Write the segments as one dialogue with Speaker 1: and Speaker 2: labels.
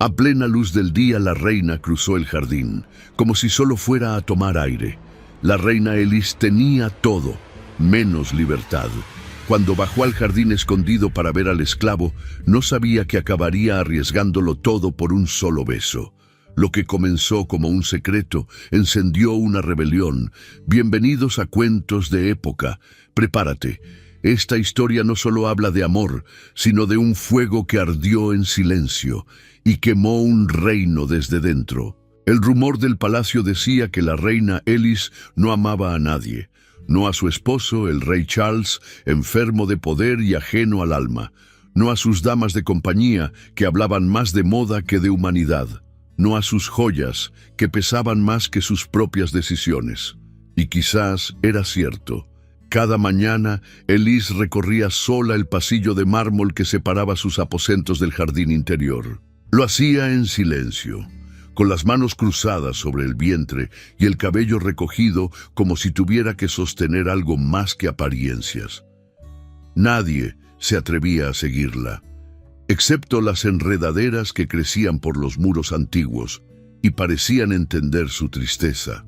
Speaker 1: A plena luz del día la reina cruzó el jardín, como si solo fuera a tomar aire. La reina Elis tenía todo, menos libertad. Cuando bajó al jardín escondido para ver al esclavo, no sabía que acabaría arriesgándolo todo por un solo beso. Lo que comenzó como un secreto encendió una rebelión. Bienvenidos a Cuentos de Época. Prepárate. Esta historia no solo habla de amor, sino de un fuego que ardió en silencio y quemó un reino desde dentro. El rumor del palacio decía que la reina Elis no amaba a nadie, no a su esposo, el rey Charles, enfermo de poder y ajeno al alma, no a sus damas de compañía, que hablaban más de moda que de humanidad, no a sus joyas, que pesaban más que sus propias decisiones. Y quizás era cierto. Cada mañana, Elis recorría sola el pasillo de mármol que separaba sus aposentos del jardín interior. Lo hacía en silencio, con las manos cruzadas sobre el vientre y el cabello recogido como si tuviera que sostener algo más que apariencias. Nadie se atrevía a seguirla, excepto las enredaderas que crecían por los muros antiguos y parecían entender su tristeza.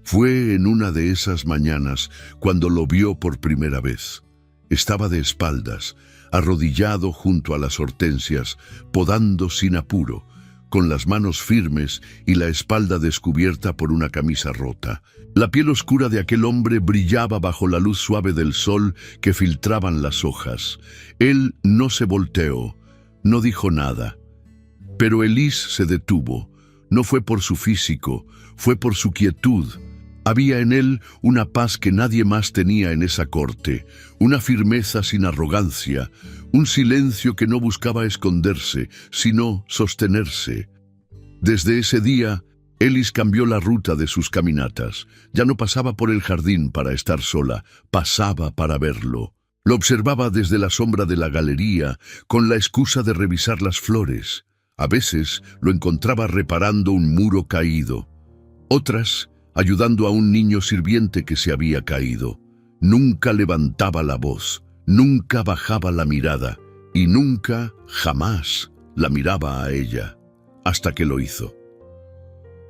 Speaker 1: Fue en una de esas mañanas cuando lo vio por primera vez. Estaba de espaldas, arrodillado junto a las hortensias, podando sin apuro, con las manos firmes y la espalda descubierta por una camisa rota. La piel oscura de aquel hombre brillaba bajo la luz suave del sol que filtraban las hojas. Él no se volteó, no dijo nada. Pero Elis se detuvo. No fue por su físico, fue por su quietud. Había en él una paz que nadie más tenía en esa corte, una firmeza sin arrogancia, un silencio que no buscaba esconderse, sino sostenerse. Desde ese día, Elis cambió la ruta de sus caminatas. Ya no pasaba por el jardín para estar sola, pasaba para verlo. Lo observaba desde la sombra de la galería, con la excusa de revisar las flores. A veces lo encontraba reparando un muro caído. Otras, ayudando a un niño sirviente que se había caído. Nunca levantaba la voz, nunca bajaba la mirada y nunca, jamás, la miraba a ella, hasta que lo hizo.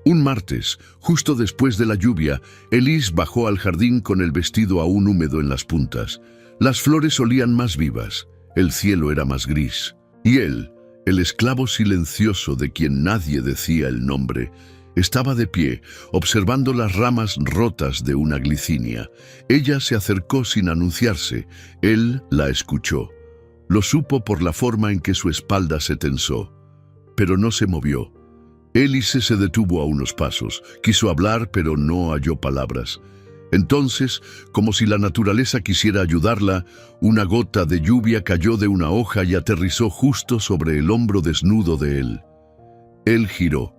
Speaker 1: Un martes, justo después de la lluvia, Elis bajó al jardín con el vestido aún húmedo en las puntas. Las flores olían más vivas, el cielo era más gris, y él, el esclavo silencioso de quien nadie decía el nombre, estaba de pie, observando las ramas rotas de una glicinia. Ella se acercó sin anunciarse. Él la escuchó. Lo supo por la forma en que su espalda se tensó. Pero no se movió. Elis se detuvo a unos pasos. Quiso hablar, pero no halló palabras. Entonces, como si la naturaleza quisiera ayudarla, una gota de lluvia cayó de una hoja y aterrizó justo sobre el hombro desnudo de él. Él giró.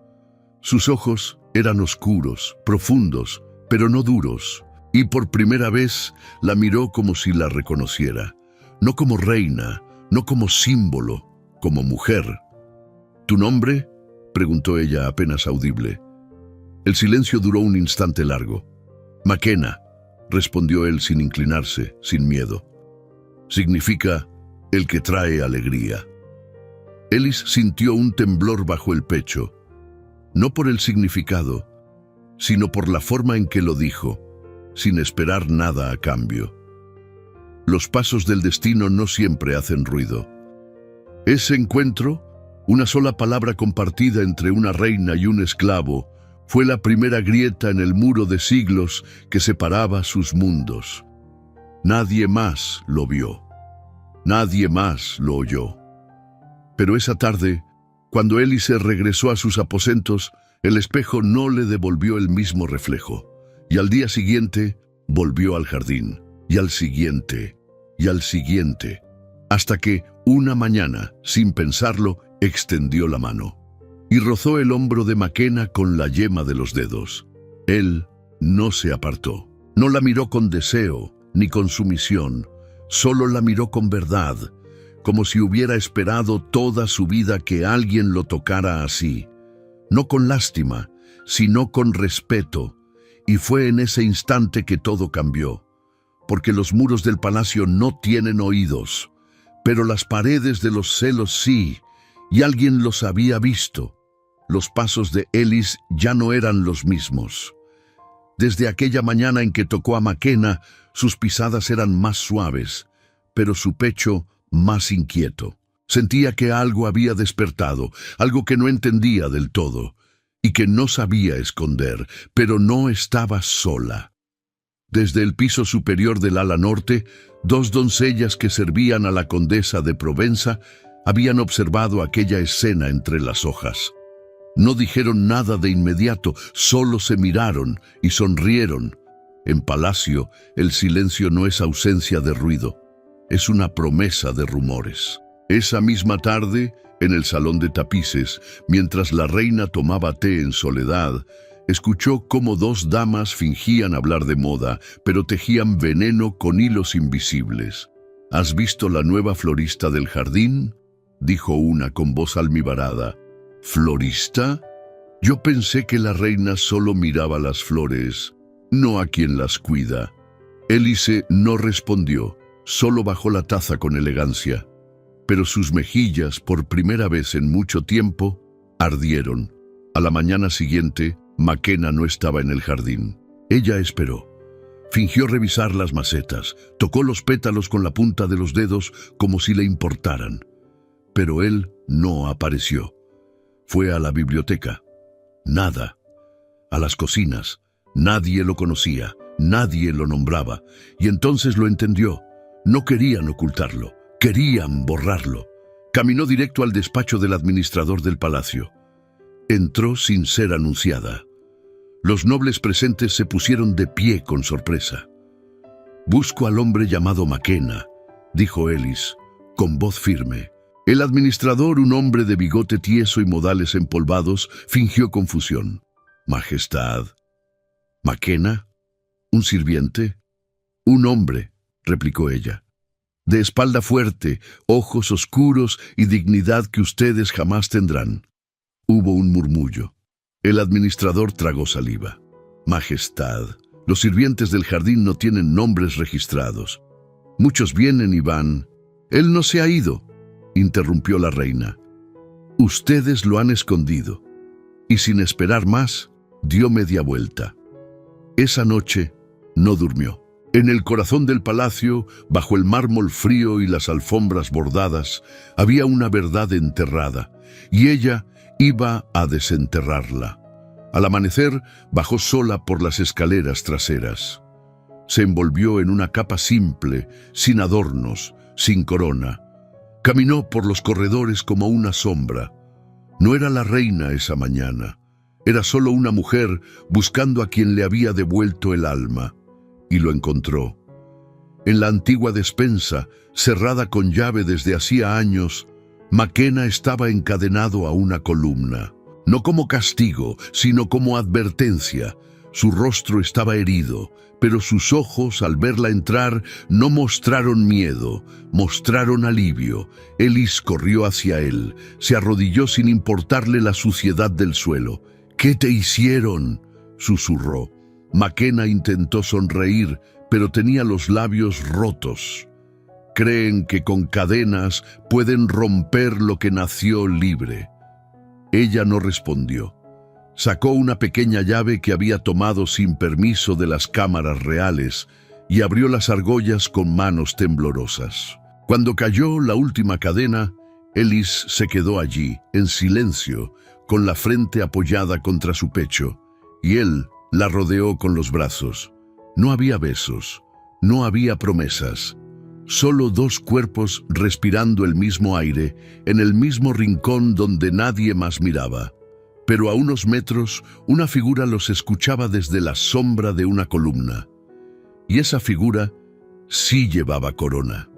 Speaker 1: Sus ojos eran oscuros, profundos, pero no duros, y por primera vez la miró como si la reconociera. No como reina, no como símbolo, como mujer. ¿Tu nombre?, preguntó ella apenas audible. El silencio duró un instante largo. «Makena», respondió él sin inclinarse, sin miedo. Significa «el que trae alegría». Elis sintió un temblor bajo el pecho. No por el significado, sino por la forma en que lo dijo, sin esperar nada a cambio. Los pasos del destino no siempre hacen ruido. Ese encuentro, una sola palabra compartida entre una reina y un esclavo, fue la primera grieta en el muro de siglos que separaba sus mundos. Nadie más lo vio. Nadie más lo oyó. Pero esa tarde, cuando Elis regresó a sus aposentos, el espejo no le devolvió el mismo reflejo. Y al día siguiente, volvió al jardín. Y al siguiente, y al siguiente. Hasta que, una mañana, sin pensarlo, extendió la mano. Y rozó el hombro de Makena con la yema de los dedos. Él no se apartó. No la miró con deseo, ni con sumisión. Solo la miró con verdad, como si hubiera esperado toda su vida que alguien lo tocara así. No con lástima, sino con respeto. Y fue en ese instante que todo cambió. Porque los muros del palacio no tienen oídos, pero las paredes de los celos sí, y alguien los había visto. Los pasos de Elis ya no eran los mismos. Desde aquella mañana en que tocó a Maquena, sus pisadas eran más suaves, pero su pecho más inquieto. Sentía que algo había despertado, algo que no entendía del todo, y que no sabía esconder, pero no estaba sola. Desde el piso superior del ala norte, dos doncellas que servían a la condesa de Provenza habían observado aquella escena entre las hojas. No dijeron nada de inmediato, solo se miraron y sonrieron. En palacio, el silencio no es ausencia de ruido, es una promesa de rumores. Esa misma tarde, en el salón de tapices, mientras la reina tomaba té en soledad, escuchó cómo dos damas fingían hablar de moda, pero tejían veneno con hilos invisibles. ¿Has visto la nueva florista del jardín?, dijo una con voz almibarada. ¿Florista? Yo pensé que la reina solo miraba las flores, no a quien las cuida. Élise no respondió, solo bajó la taza con elegancia. Pero sus mejillas, por primera vez en mucho tiempo, ardieron. A la mañana siguiente, Maquena no estaba en el jardín. Ella esperó. Fingió revisar las macetas, tocó los pétalos con la punta de los dedos como si le importaran. Pero él no apareció. Fue a la biblioteca. Nada. A las cocinas. Nadie lo conocía, nadie lo nombraba. Y entonces lo entendió. No querían ocultarlo, querían borrarlo. Caminó directo al despacho del administrador del palacio. Entró sin ser anunciada. Los nobles presentes se pusieron de pie con sorpresa. «Busco al hombre llamado Maquena», dijo Elis, con voz firme. El administrador, un hombre de bigote tieso y modales empolvados, fingió confusión. «Majestad». «¿Maquena? ¿Un sirviente?» «Un hombre», replicó ella. «De espalda fuerte, ojos oscuros y dignidad que ustedes jamás tendrán». Hubo un murmullo. El administrador tragó saliva. «Majestad, los sirvientes del jardín no tienen nombres registrados. Muchos vienen y van». «Él no se ha ido», interrumpió la reina. «Ustedes lo han escondido». Y sin esperar más, dio media vuelta. Esa noche no durmió. En el corazón del palacio, bajo el mármol frío y las alfombras bordadas, había una verdad enterrada, y ella iba a desenterrarla. Al amanecer, bajó sola por las escaleras traseras. Se envolvió en una capa simple, sin adornos, sin corona. Caminó por los corredores como una sombra. No era la reina esa mañana. Era solo una mujer buscando a quien le había devuelto el alma. Y lo encontró. En la antigua despensa, cerrada con llave desde hacía años, Maquena estaba encadenado a una columna. No como castigo, sino como advertencia. Su rostro estaba herido, pero sus ojos, al verla entrar, no mostraron miedo, mostraron alivio. Elis corrió hacia él, se arrodilló sin importarle la suciedad del suelo. «¿Qué te hicieron?», susurró. Maquena intentó sonreír, pero tenía los labios rotos. Creen que con cadenas pueden romper lo que nació libre. Ella no respondió. Sacó una pequeña llave que había tomado sin permiso de las cámaras reales y abrió las argollas con manos temblorosas. Cuando cayó la última cadena, Elis se quedó allí, en silencio, con la frente apoyada contra su pecho, y él la rodeó con los brazos. No había besos, no había promesas, solo dos cuerpos respirando el mismo aire, en el mismo rincón donde nadie más miraba. Pero a unos metros, una figura los escuchaba desde la sombra de una columna. Y esa figura sí llevaba corona.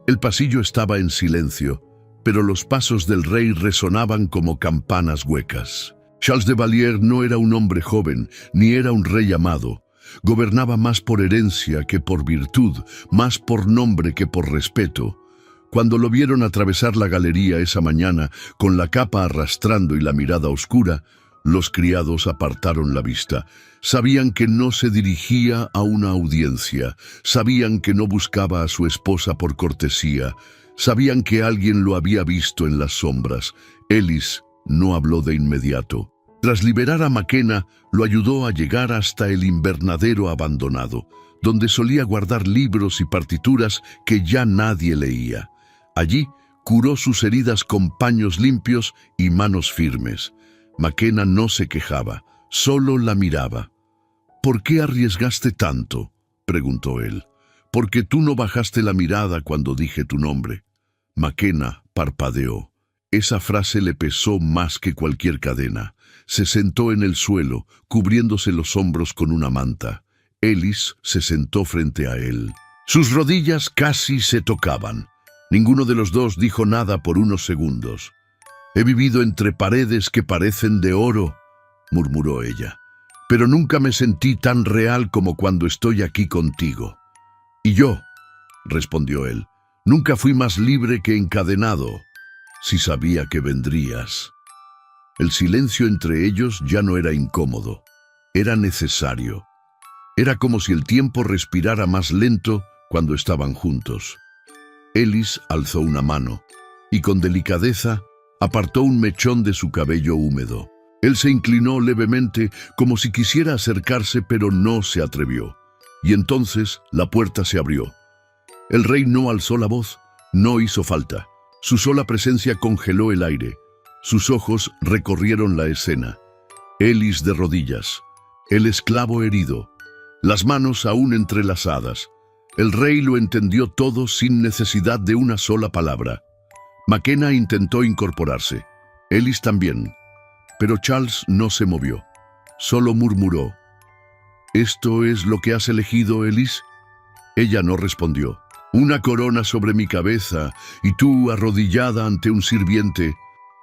Speaker 1: El pasillo estaba en silencio, pero los pasos del rey resonaban como campanas huecas. Charles de Vallier no era un hombre joven, ni era un rey amado. Gobernaba más por herencia que por virtud, más por nombre que por respeto. Cuando lo vieron atravesar la galería esa mañana, con la capa arrastrando y la mirada oscura, los criados apartaron la vista. Sabían que no se dirigía a una audiencia, sabían que no buscaba a su esposa por cortesía, Sabían que alguien lo había visto en las sombras. Ellis no habló de inmediato. Tras liberar a McKenna, lo ayudó a llegar hasta el invernadero abandonado, donde solía guardar libros y partituras que ya nadie leía. Allí curó sus heridas con paños limpios y manos firmes. McKenna no se quejaba, solo la miraba. «¿Por qué arriesgaste tanto?», preguntó él. «¿Porque tú no bajaste la mirada cuando dije tu nombre?». McKenna parpadeó. Esa frase le pesó más que cualquier cadena. Se sentó en el suelo, cubriéndose los hombros con una manta. Ellis se sentó frente a él. Sus rodillas casi se tocaban. Ninguno de los dos dijo nada por unos segundos. «He vivido entre paredes que parecen de oro», murmuró ella. «Pero nunca me sentí tan real como cuando estoy aquí contigo». «Y yo», respondió él, «nunca fui más libre que encadenado, si sabía que vendrías». El silencio entre ellos ya no era incómodo, era necesario. Era como si el tiempo respirara más lento cuando estaban juntos. Ellis alzó una mano y con delicadeza apartó un mechón de su cabello húmedo. Él se inclinó levemente como si quisiera acercarse, pero no se atrevió. Y entonces la puerta se abrió. El rey no alzó la voz, no hizo falta. Su sola presencia congeló el aire. Sus ojos recorrieron la escena. Ellis de rodillas, el esclavo herido, las manos aún entrelazadas. El rey lo entendió todo sin necesidad de una sola palabra. McKenna intentó incorporarse, Ellis también, pero Charles no se movió. Solo murmuró: «¿Esto es lo que has elegido, Ellis?». Ella no respondió. «Una corona sobre mi cabeza y tú arrodillada ante un sirviente».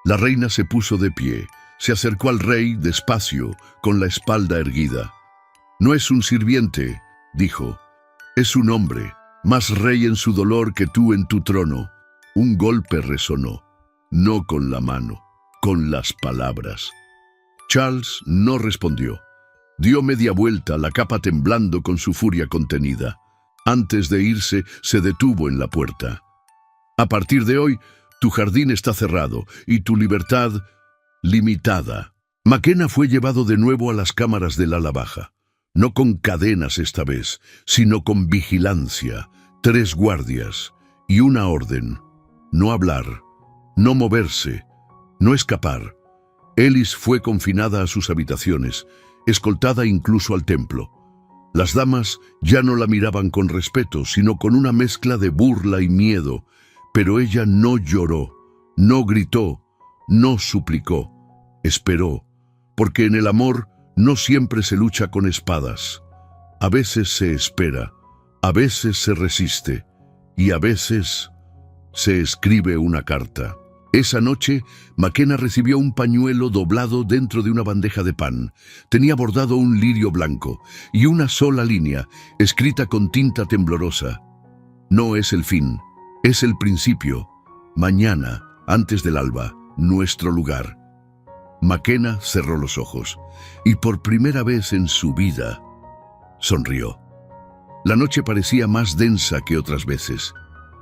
Speaker 1: La reina se puso de pie, se acercó al rey despacio, con la espalda erguida. «No es un sirviente», dijo, «es un hombre, más rey en su dolor que tú en tu trono». Un golpe resonó, no con la mano, con las palabras. Charles no respondió. Dio media vuelta, la capa temblando con su furia contenida. Antes de irse, se detuvo en la puerta. «A partir de hoy, tu jardín está cerrado y tu libertad limitada». McKenna fue llevado de nuevo a las cámaras del ala baja. No con cadenas esta vez, sino con vigilancia, 3 guardias y una orden: no hablar, no moverse, no escapar. Ellis fue confinada a sus habitaciones, escoltada incluso al templo. Las damas ya no la miraban con respeto, sino con una mezcla de burla y miedo. Pero ella no lloró, no gritó, no suplicó. Esperó, porque en el amor no siempre se lucha con espadas. A veces se espera, a veces se resiste y a veces se escribe una carta. Esa noche, McKenna recibió un pañuelo doblado dentro de una bandeja de pan. Tenía bordado un lirio blanco y una sola línea, escrita con tinta temblorosa: «No es el fin, es el principio. Mañana, antes del alba, nuestro lugar». McKenna cerró los ojos y por primera vez en su vida sonrió. La noche parecía más densa que otras veces.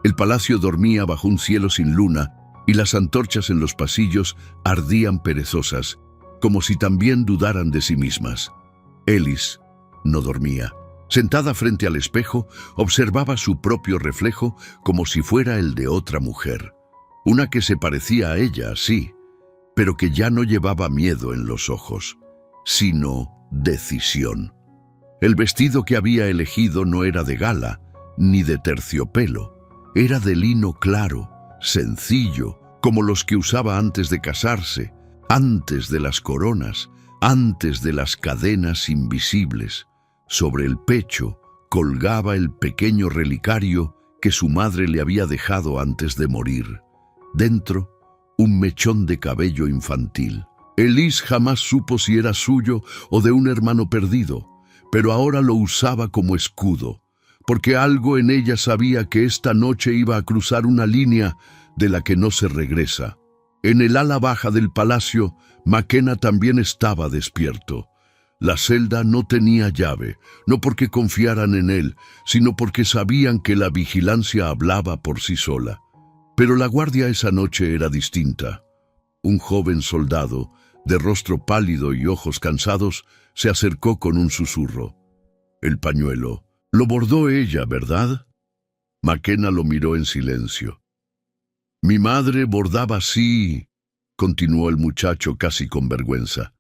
Speaker 1: El palacio dormía bajo un cielo sin luna y las antorchas en los pasillos ardían perezosas, como si también dudaran de sí mismas. Ellis no dormía. Sentada frente al espejo, observaba su propio reflejo como si fuera el de otra mujer. Una que se parecía a ella, sí, pero que ya no llevaba miedo en los ojos, sino decisión. El vestido que había elegido no era de gala, ni de terciopelo. Era de lino claro, sencillo, como los que usaba antes de casarse, antes de las coronas, antes de las cadenas invisibles. Sobre el pecho colgaba el pequeño relicario que su madre le había dejado antes de morir. Dentro, un mechón de cabello infantil. Ellis jamás supo si era suyo o de un hermano perdido, pero ahora lo usaba como escudo, porque algo en ella sabía que esta noche iba a cruzar una línea de la que no se regresa. En el ala baja del palacio, McKenna también estaba despierto. La celda no tenía llave, no porque confiaran en él, sino porque sabían que la vigilancia hablaba por sí sola. Pero la guardia esa noche era distinta. Un joven soldado, de rostro pálido y ojos cansados, se acercó con un susurro. El pañuelo. Lo bordó ella, ¿verdad? McKenna lo miró en silencio. Mi madre bordaba así, continuó el muchacho casi con vergüenza.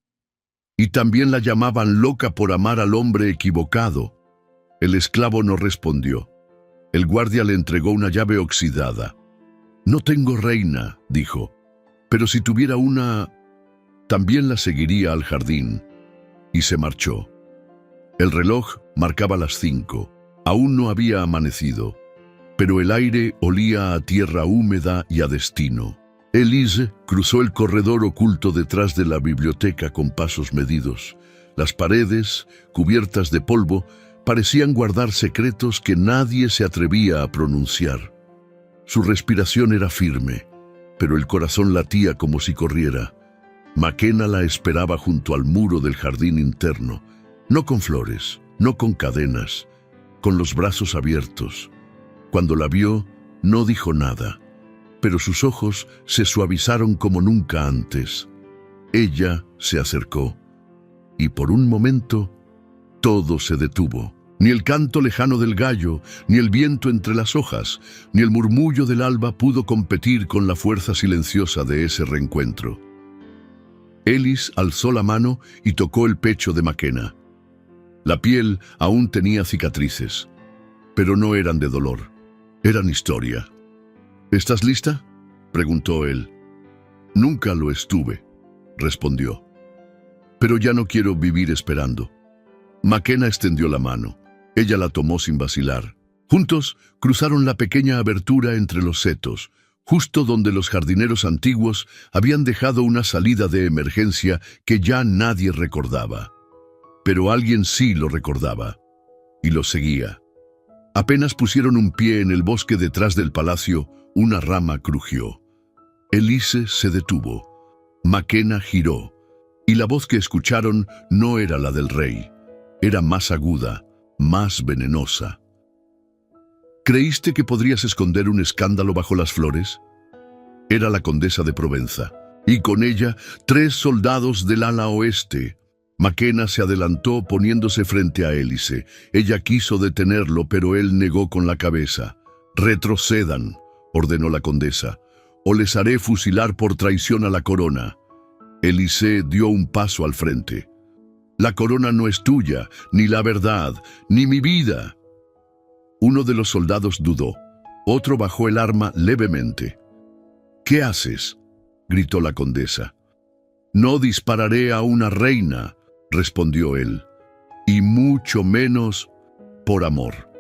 Speaker 1: Y también la llamaban loca por amar al hombre equivocado. El esclavo no respondió. El guardia le entregó una llave oxidada. No tengo reina, dijo, pero si tuviera una, también la seguiría al jardín. Y se marchó. El reloj marcaba las 5. Aún no había amanecido, pero el aire olía a tierra húmeda y a destino. Elise cruzó el corredor oculto detrás de la biblioteca con pasos medidos. Las paredes, cubiertas de polvo, parecían guardar secretos que nadie se atrevía a pronunciar. Su respiración era firme, pero el corazón latía como si corriera. McKenna la esperaba junto al muro del jardín interno, no con flores, no con cadenas, con los brazos abiertos. Cuando la vio, no dijo nada, pero sus ojos se suavizaron como nunca antes. Ella se acercó, y por un momento, todo se detuvo. Ni el canto lejano del gallo, ni el viento entre las hojas, ni el murmullo del alba pudo competir con la fuerza silenciosa de ese reencuentro. Elise alzó la mano y tocó el pecho de McKenna. La piel aún tenía cicatrices, pero no eran de dolor, eran historia. ¿Estás lista?, preguntó él. Nunca lo estuve, respondió. Pero ya no quiero vivir esperando. McKenna extendió la mano. Ella la tomó sin vacilar. Juntos cruzaron la pequeña abertura entre los setos, justo donde los jardineros antiguos habían dejado una salida de emergencia que ya nadie recordaba. Pero alguien sí lo recordaba, y lo seguía. Apenas pusieron un pie en el bosque detrás del palacio, una rama crujió. Elise se detuvo. McKenna giró, y la voz que escucharon no era la del rey. Era más aguda, más venenosa. ¿Creíste que podrías esconder un escándalo bajo las flores? Era la condesa de Provenza, y con ella 3 soldados del ala oeste. McKenna se adelantó poniéndose frente a Elise. Ella quiso detenerlo, pero él negó con la cabeza. «Retrocedan», ordenó la condesa, «o les haré fusilar por traición a la corona». Elise dio un paso al frente. «La corona no es tuya, ni la verdad, ni mi vida». Uno de los soldados dudó. Otro bajó el arma levemente. «¿Qué haces?», gritó la condesa. «No dispararé a una reina», respondió él, «y mucho menos por amor».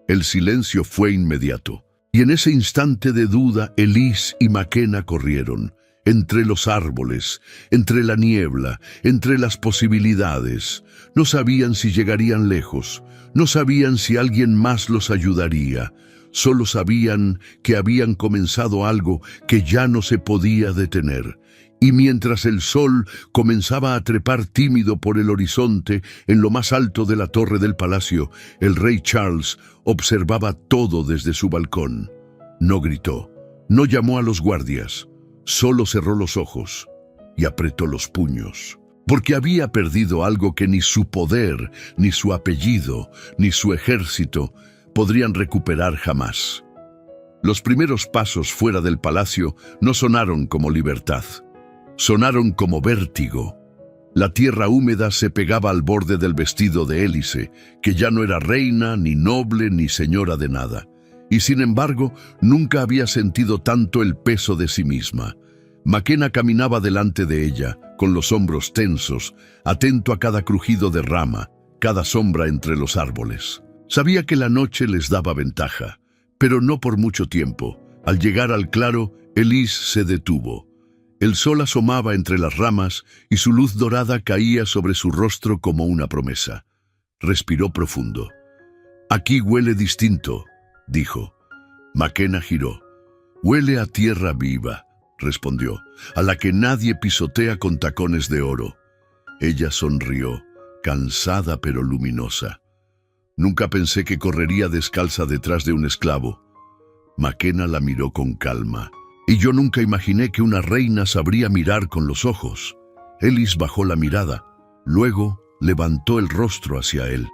Speaker 1: El silencio fue inmediato, y en ese instante de duda Elise y McKenna corrieron. Entre los árboles, entre la niebla, entre las posibilidades. No sabían si llegarían lejos, no sabían si alguien más los ayudaría. Solo sabían que habían comenzado algo que ya no se podía detener. Y mientras el sol comenzaba a trepar tímido por el horizonte en lo más alto de la torre del palacio, el rey Charles observaba todo desde su balcón. No gritó, no llamó a los guardias. Solo cerró los ojos y apretó los puños, porque había perdido algo que ni su poder, ni su apellido, ni su ejército podrían recuperar jamás. Los primeros pasos fuera del palacio no sonaron como libertad, sonaron como vértigo. La tierra húmeda se pegaba al borde del vestido de Elise, que ya no era reina, ni noble, ni señora de nada. Y sin embargo, nunca había sentido tanto el peso de sí misma. McKenna caminaba delante de ella, con los hombros tensos, atento a cada crujido de rama, cada sombra entre los árboles. Sabía que la noche les daba ventaja, pero no por mucho tiempo. Al llegar al claro, Elise se detuvo. El sol asomaba entre las ramas y su luz dorada caía sobre su rostro como una promesa. Respiró profundo. «Aquí huele distinto», dijo. McKenna giró. «Huele a tierra viva», respondió, «a la que nadie pisotea con tacones de oro». Ella sonrió, cansada pero luminosa. «Nunca pensé que correría descalza detrás de un esclavo. Maquena la miró con calma. Y yo nunca imaginé que una reina sabría mirar con los ojos. Elis bajó la mirada. Luego levantó el rostro hacia él.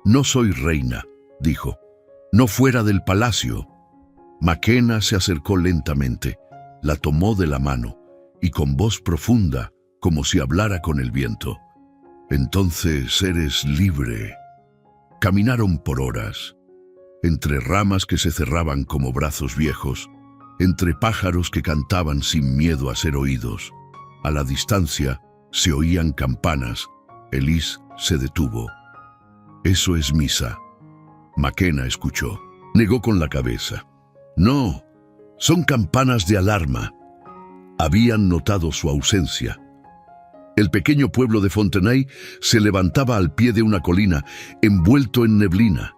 Speaker 1: No soy reina, dijo. No fuera del palacio. Maquena se acercó lentamente, la tomó de la mano y con voz profunda, como si hablara con el viento. Entonces eres libre. Caminaron por horas, entre ramas que se cerraban como brazos viejos, entre pájaros que cantaban sin miedo a ser oídos. A la distancia se oían campanas. Elis se detuvo. Eso es misa. Maquena escuchó. Negó con la cabeza. No, son campanas de alarma. Habían notado su ausencia. El pequeño pueblo de Fontenay se levantaba al pie de una colina, envuelto en neblina.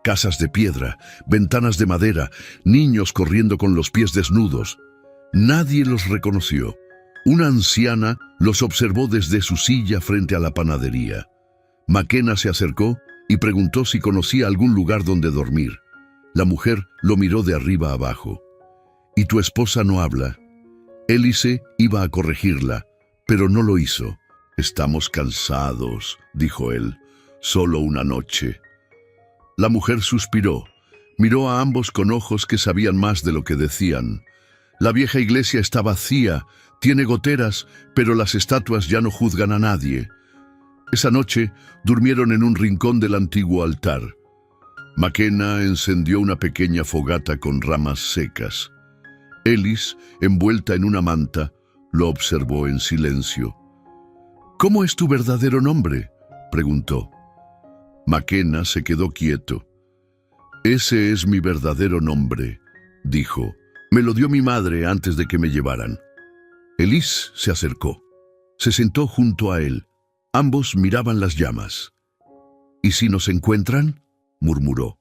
Speaker 1: Casas de piedra, ventanas de madera, niños corriendo con los pies desnudos. Nadie los reconoció. Una anciana los observó desde su silla frente a la panadería. Maquena se acercó y preguntó si conocía algún lugar donde dormir. La mujer lo miró de arriba abajo. ¿Y tu esposa no habla? Élise iba a corregirla, pero no lo hizo. Estamos cansados, dijo él. Solo una noche. La mujer suspiró. Miró a ambos con ojos que sabían más de lo que decían. La vieja iglesia está vacía, tiene goteras, pero las estatuas ya no juzgan a nadie. Esa noche durmieron en un rincón del antiguo altar. Maquena encendió una pequeña fogata con ramas secas. Elis, envuelta en una manta, lo observó en silencio. ¿Cómo es tu verdadero nombre?, preguntó. Maquena se quedó quieto. Ese es mi verdadero nombre, dijo. Me lo dio mi madre antes de que me llevaran. Elis se acercó. Se sentó junto a él. Ambos miraban las llamas. ¿Y si nos encuentran?, murmuró.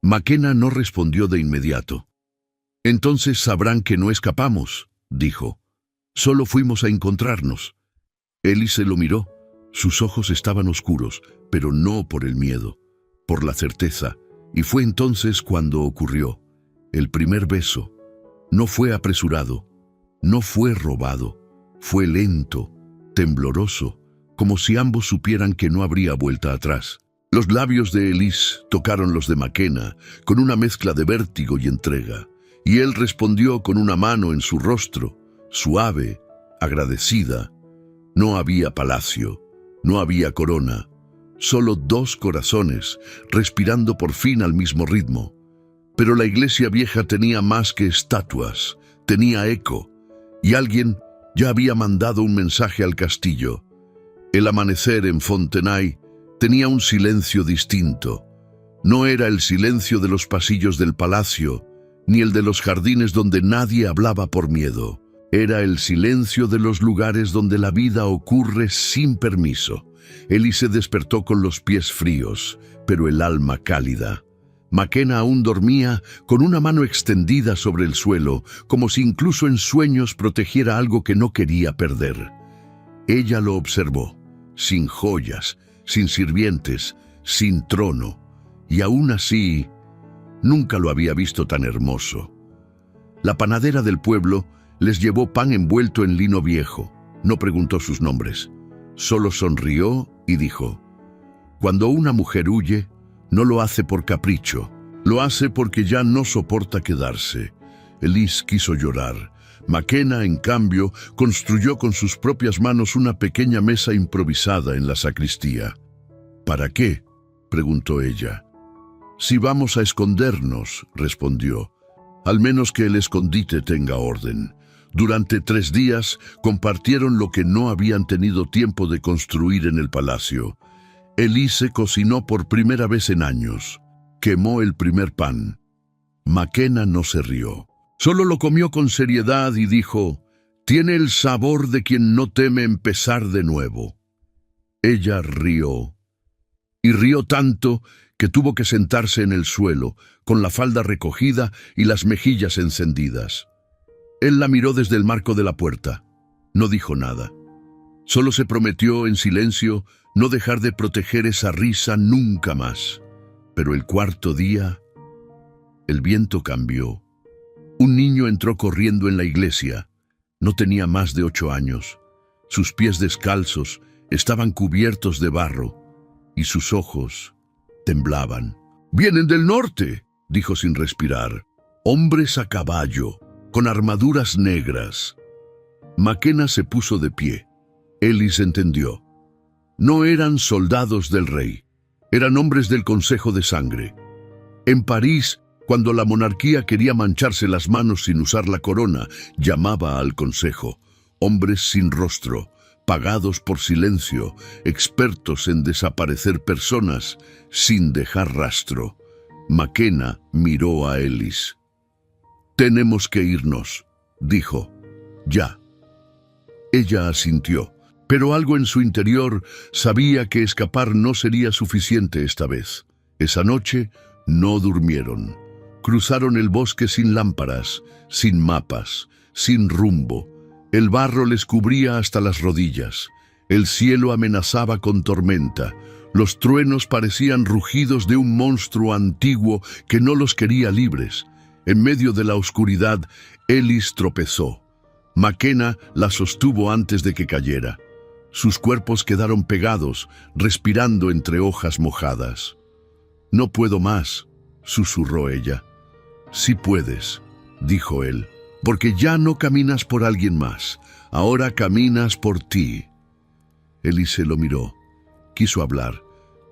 Speaker 1: Maquena no respondió de inmediato. Entonces sabrán que no escapamos, dijo. Solo fuimos a encontrarnos. Elis se lo miró. Sus ojos estaban oscuros, pero no por el miedo, por la certeza. Y fue entonces cuando ocurrió. El primer beso. No fue apresurado, no fue robado, fue lento, tembloroso, como si ambos supieran que no habría vuelta atrás. Los labios de Elis tocaron los de Maquena, con una mezcla de vértigo y entrega, y él respondió con una mano en su rostro, suave, agradecida. No había palacio, no había corona, solo dos corazones, respirando por fin al mismo ritmo. Pero la iglesia vieja tenía más que estatuas, tenía eco, y alguien ya había mandado un mensaje al castillo. El amanecer en Fontenay tenía un silencio distinto. No era el silencio de los pasillos del palacio, ni el de los jardines donde nadie hablaba por miedo. Era el silencio de los lugares donde la vida ocurre sin permiso. Elis se despertó con los pies fríos, pero el alma cálida. Maquena aún dormía con una mano extendida sobre el suelo, como si incluso en sueños protegiera algo que no quería perder. Ella lo observó, sin joyas, sin sirvientes, sin trono, y aún así, nunca lo había visto tan hermoso. La panadera del pueblo les llevó pan envuelto en lino viejo. No preguntó sus nombres, solo sonrió y dijo: cuando una mujer huye, no lo hace por capricho, lo hace porque ya no soporta quedarse. Elis quiso llorar. Maquena, en cambio, construyó con sus propias manos una pequeña mesa improvisada en la sacristía. ¿Para qué?, preguntó ella. Si vamos a escondernos, respondió, al menos que el escondite tenga orden. Durante 3 días compartieron lo que no habían tenido tiempo de construir en el palacio. Elis cocinó por primera vez en años. Quemó el primer pan. Maquena no se rió. Solo lo comió con seriedad y dijo: tiene el sabor de quien no teme empezar de nuevo. Ella rió. Y rió tanto que tuvo que sentarse en el suelo, con la falda recogida y las mejillas encendidas. Él la miró desde el marco de la puerta. No dijo nada. Solo se prometió en silencio no dejar de proteger esa risa nunca más. Pero el 4.º día... El viento cambió. Un niño entró corriendo en la iglesia. No tenía más de 8 años. Sus pies descalzos estaban cubiertos de barro y sus ojos temblaban. «¡Vienen del norte!», dijo sin respirar. «Hombres a caballo, con armaduras negras». McKenna se puso de pie. Ellis entendió. No eran soldados del rey, eran hombres del Consejo de Sangre. En París, cuando la monarquía quería mancharse las manos sin usar la corona, llamaba al Consejo. Hombres sin rostro, pagados por silencio, expertos en desaparecer personas sin dejar rastro. McKenna miró a Ellis. «Tenemos que irnos», dijo. «Ya». Ella asintió, pero algo en su interior sabía que escapar no sería suficiente esta vez. Esa noche no durmieron. Cruzaron el bosque sin lámparas, sin mapas, sin rumbo. El barro les cubría hasta las rodillas. El cielo amenazaba con tormenta. Los truenos parecían rugidos de un monstruo antiguo que no los quería libres. En medio de la oscuridad, Ellis tropezó. McKenna la sostuvo antes de que cayera. Sus cuerpos quedaron pegados, respirando entre hojas mojadas. «No puedo más», susurró ella. «Sí puedes», dijo él, «porque ya no caminas por alguien más, ahora caminas por ti». Ellis se lo miró. Quiso hablar,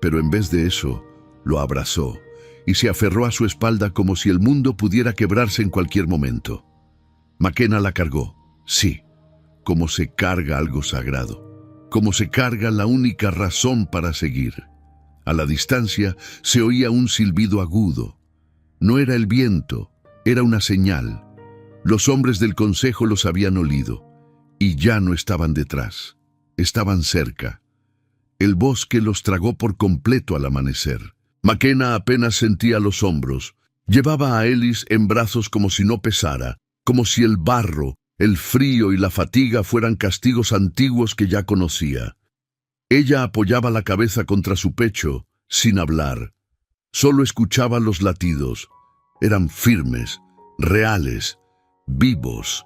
Speaker 1: pero en vez de eso, lo abrazó y se aferró a su espalda como si el mundo pudiera quebrarse en cualquier momento. McKenna la cargó. Sí, como se carga algo sagrado, como se carga la única razón para seguir. A la distancia se oía un silbido agudo. No era el viento, era una señal. Los hombres del consejo los habían olido, y ya no estaban detrás, estaban cerca. El bosque los tragó por completo al amanecer. McKenna apenas sentía los hombros. Llevaba a Ellis en brazos como si no pesara, como si el barro, el frío y la fatiga fueran castigos antiguos que ya conocía. Ella apoyaba la cabeza contra su pecho, sin hablar. Solo escuchaba los latidos. Eran firmes, reales, vivos.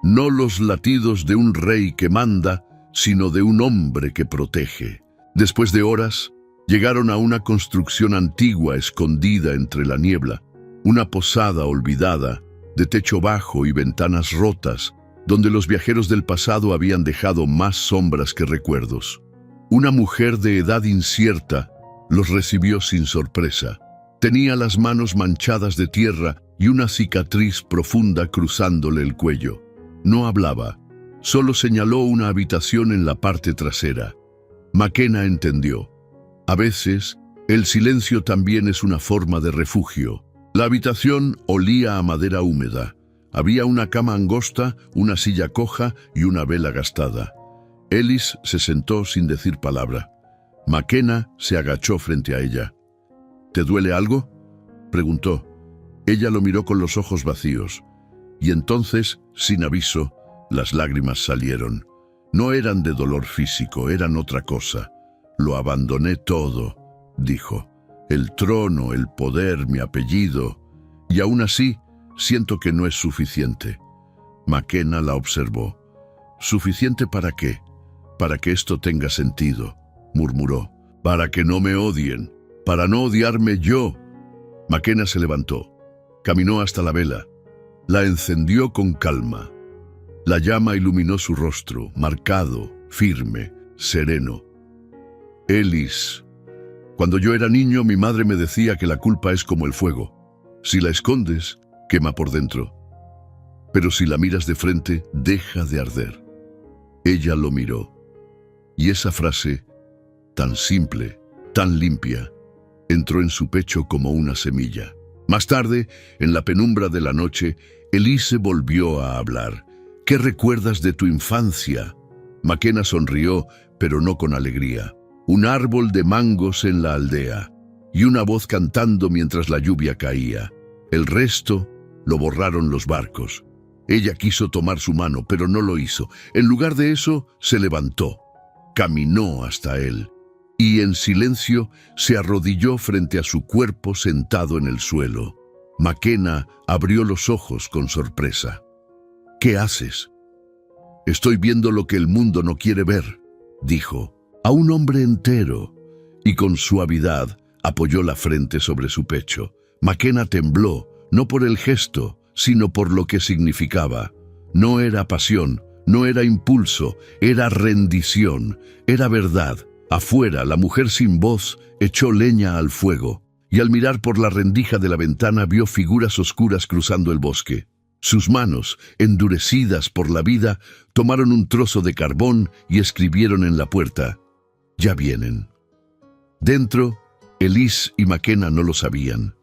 Speaker 1: No los latidos de un rey que manda, sino de un hombre que protege. Después de horas, llegaron a una construcción antigua escondida entre la niebla, una posada olvidada, de techo bajo y ventanas rotas, donde los viajeros del pasado habían dejado más sombras que recuerdos. Una mujer de edad incierta los recibió sin sorpresa. Tenía las manos manchadas de tierra y una cicatriz profunda cruzándole el cuello. No hablaba, solo señaló una habitación en la parte trasera. McKenna entendió. A veces, el silencio también es una forma de refugio. La habitación olía a madera húmeda. Había una cama angosta, una silla coja y una vela gastada. Ellis se sentó sin decir palabra. McKenna se agachó frente a ella. «¿Te duele algo?», preguntó. Ella lo miró con los ojos vacíos. Y entonces, sin aviso, las lágrimas salieron. No eran de dolor físico, eran otra cosa. «Lo abandoné todo», dijo. «El trono, el poder, mi apellido. Y aún así, siento que no es suficiente». McKenna la observó. «¿Suficiente para qué?». «Para que esto tenga sentido», murmuró. «Para que no me odien, para no odiarme yo». McKenna se levantó. Caminó hasta la vela. La encendió con calma. La llama iluminó su rostro, marcado, firme, sereno. «Ellis, cuando yo era niño, mi madre me decía que la culpa es como el fuego. Si la escondes, quema por dentro. Pero si la miras de frente, deja de arder». Ella lo miró. Y esa frase, tan simple, tan limpia, entró en su pecho como una semilla. Más tarde, en la penumbra de la noche, Elise volvió a hablar. «¿Qué recuerdas de tu infancia?». McKenna sonrió, pero no con alegría. Un árbol de mangos en la aldea, y una voz cantando mientras la lluvia caía. El resto lo borraron los barcos. Ella quiso tomar su mano, pero no lo hizo. En lugar de eso, se levantó. Caminó hasta él, y en silencio se arrodilló frente a su cuerpo sentado en el suelo. Makena abrió los ojos con sorpresa. ¿Qué haces? Estoy viendo lo que el mundo no quiere ver, dijo, a un hombre entero, y con suavidad apoyó la frente sobre su pecho. Makena tembló, no por el gesto, sino por lo que significaba. No era pasión, no era impulso, era rendición, era verdad. Afuera, la mujer sin voz echó leña al fuego, y al mirar por la rendija de la ventana vio figuras oscuras cruzando el bosque. Sus manos, endurecidas por la vida, tomaron un trozo de carbón y escribieron en la puerta: «Ya vienen». Dentro, Elise y Makena no lo sabían.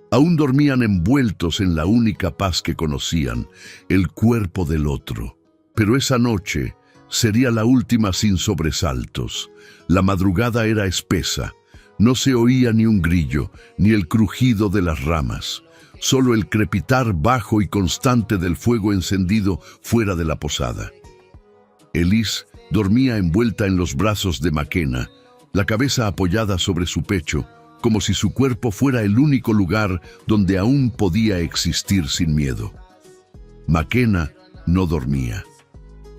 Speaker 1: Aún dormían envueltos en la única paz que conocían, el cuerpo del otro. Pero esa noche sería la última sin sobresaltos. La madrugada era espesa. No se oía ni un grillo, ni el crujido de las ramas. Solo el crepitar bajo y constante del fuego encendido fuera de la posada. Elise dormía envuelta en los brazos de Makena, la cabeza apoyada sobre su pecho, como si su cuerpo fuera el único lugar donde aún podía existir sin miedo. Makena no dormía.